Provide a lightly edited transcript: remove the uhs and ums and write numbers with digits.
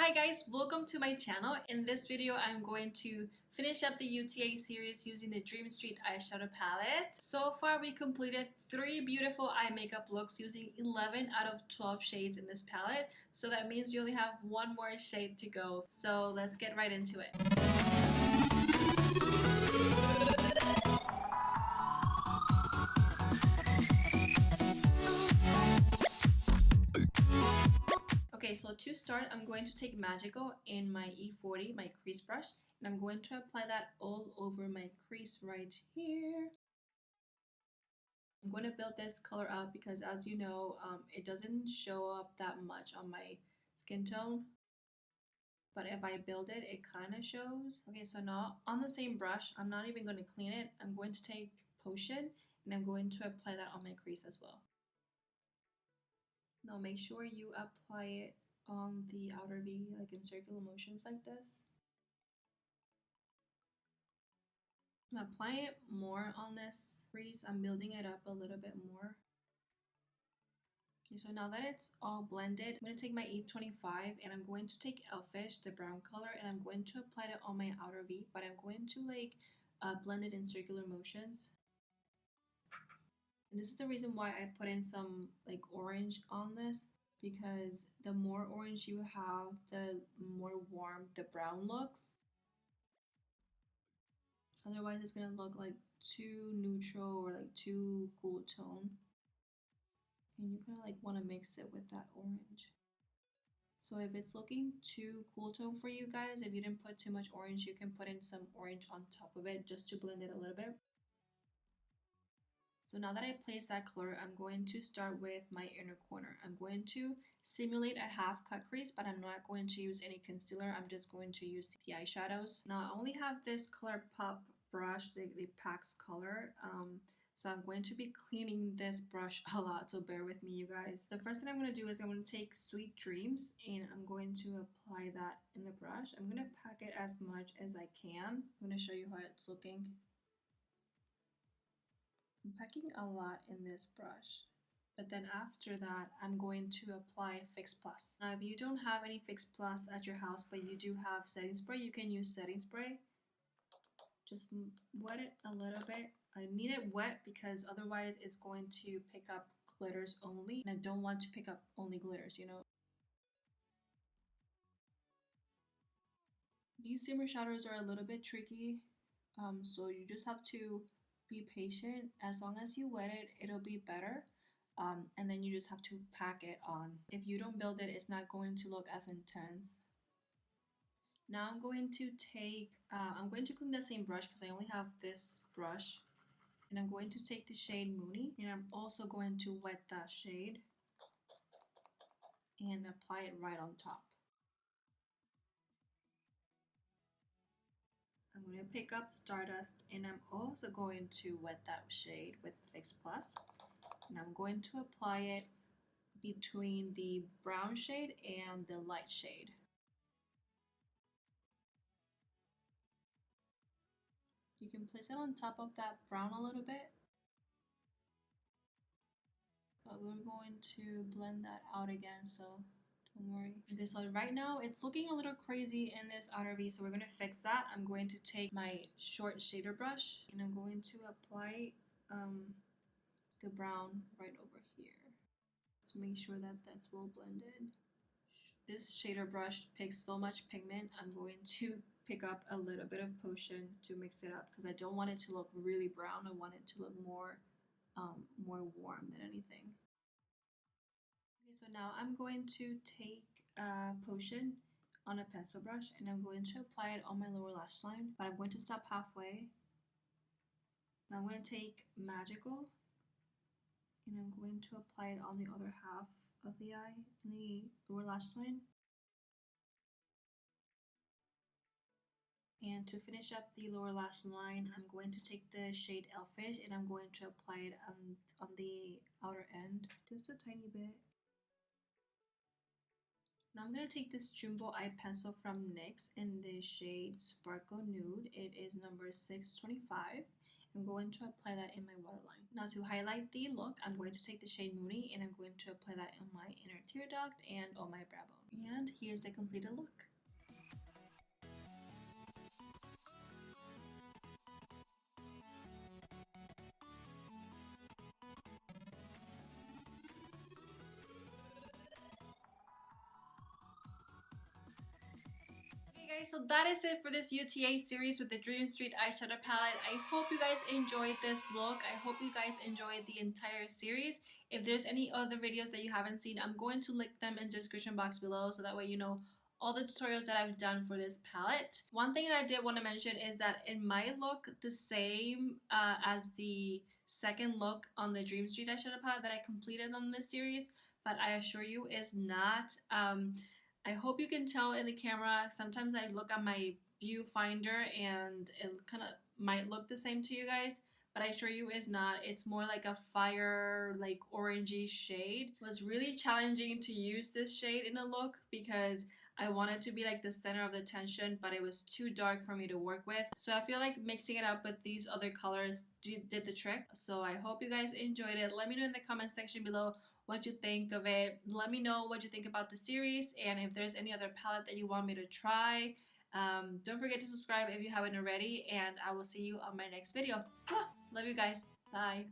Hi guys, welcome to my channel. In this video, I'm going to finish up the UTA series using the Dream Street eyeshadow palette. So far, we completed 3 beautiful eye makeup looks using 11 out of 12 shades in this palette. So that means we only have one more shade to go. So let's get right into it. Okay, so to start, I'm going to take Magical in my E40, my crease brush, and I'm going to apply that all over my crease right here. I'm going to build this color up because, as you know, it doesn't show up that much on my skin tone. But if I build it, it kind of shows. Okay, so now on the same brush, I'm not even going to clean it. I'm going to take Potion and I'm going to apply that on my crease as well. Now make sure you apply it on the outer V, like in circular motions like this. I'm applying it more on this crease. I'm building it up a little bit more. Okay, so now that it's all blended, I'm going to take my E25 and I'm going to take Elfish, the brown color, and I'm going to apply it on my outer V, but I'm going to blend it in circular motions. And this is the reason why I put in some like orange on this, because the more orange you have, the more warm the brown looks. Otherwise it's gonna look like too neutral or like too cool tone. And you're gonna like want to mix it with that orange. So if it's looking too cool tone for you guys, if you didn't put too much orange, you can put in some orange on top of it just to blend it a little bit. So now that I placed that color, I'm going to start with my inner corner. I'm going to simulate a half cut crease, but I'm not going to use any concealer. I'm just going to use the eyeshadows. Now I only have this Colourpop brush, the packs color. So I'm going to be cleaning this brush a lot, so bear with me, you guys. The first thing I'm going to do is I'm going to take Sweet Dreams and I'm going to apply that in the brush. I'm going to pack it as much as I can. I'm going to show you how it's looking. I'm packing a lot in this brush, but then after that I'm going to apply Fix Plus. Now if you don't have any Fix Plus at your house but you do have setting spray, you can use setting spray. Just wet it a little bit. I need it wet because otherwise it's going to pick up glitters only, and I don't want to pick up only glitters, you know. These shimmer shadows are a little bit tricky, so you just have to be patient. As long as you wet it, it'll be better. And then you just have to pack it on. If you don't build it, it's not going to look as intense. Now I'm going to take, I'm going to clean the same brush because I only have this brush. And I'm going to take the shade Moony, and I'm also going to wet that shade and apply it right on top. I'm going to pick up Stardust and I'm also going to wet that shade with Fix Plus. And I'm going to apply it between the brown shade and the light shade. You can place it on top of that brown a little bit. But we're going to blend that out again, so don't worry. Okay, so right now it's looking a little crazy in this outer V, so we're going to fix that. I'm going to take my short shader brush and I'm going to apply the brown right over here to make sure that that's well blended. This shader brush picks so much pigment. I'm going to pick up a little bit of Potion to mix it up because I don't want it to look really brown. I want it to look more warm than anything. Okay, so now I'm going to take Potion on a pencil brush and I'm going to apply it on my lower lash line, but I'm going to stop halfway. Now I'm going to take Magical and I'm going to apply it on the other half of the eye in the lower lash line. And to finish up the lower lash line, I'm going to take the shade Elfish and I'm going to apply it on the outer end, just a tiny bit. Now I'm going to take this jumbo eye pencil from NYX in the shade Sparkle Nude. It is number 625. I'm going to apply that in my waterline. Now to highlight the look, I'm going to take the shade Moony and I'm going to apply that in my inner tear duct and on my brow bone. And here's the completed look. Guys, so that is it for this UTA series with the Dream Street eyeshadow palette. I hope you guys enjoyed this look. I hope you guys enjoyed the entire series. If there's any other videos that you haven't seen, I'm going to link them in the description box below so that way you know all the tutorials that I've done for this palette. One thing that I did want to mention is that it might look the same as the second look on the Dream Street eyeshadow palette that I completed on this series, but I assure you is not. I hope you can tell in the camera. Sometimes I look at my viewfinder and it kind of might look the same to you guys, but I assure you it's not. It's more like a fire, like orangey shade. So it's really challenging to use this shade in a look because I wanted to be like the center of the attention, but it was too dark for me to work with. So I feel like mixing it up with these other colors did the trick. So I hope you guys enjoyed it. Let me know in the comment section below what you think of it. Let me know what you think about the series and if there's any other palette that you want me to try. Don't forget to subscribe if you haven't already, and I will see you on my next video. Love you guys. Bye.